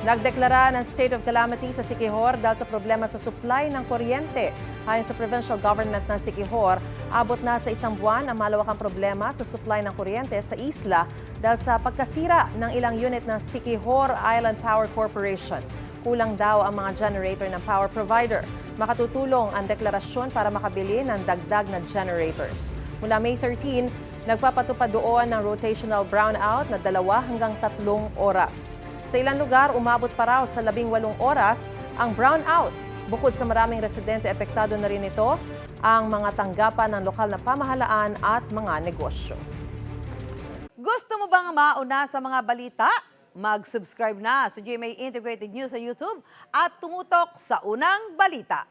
Nagdeklara ng state of calamity sa Siquijor dahil sa problema sa supply ng kuryente. Ayon sa provincial government ng Siquijor, abot na sa isang buwan ang malawakang problema sa supply ng kuryente sa isla dahil sa pagkasira ng ilang unit ng Siquijor Island Power Corporation. Kulang daw ang mga generator ng power provider. Makatutulong ang deklarasyon para makabili ng dagdag na generators. Mula May 13, nagpapatupad doon ng rotational brownout na 2 hanggang 3 oras. Sa ilang lugar, umabot pa raw sa 18 oras ang brownout. Bukod sa maraming residente, epektado na rin ito ang mga tanggapan ng lokal na pamahalaan at mga negosyo. Gusto mo bang mauna sa mga balita? Mag-subscribe na sa GMA Integrated News sa YouTube at tumutok sa unang balita.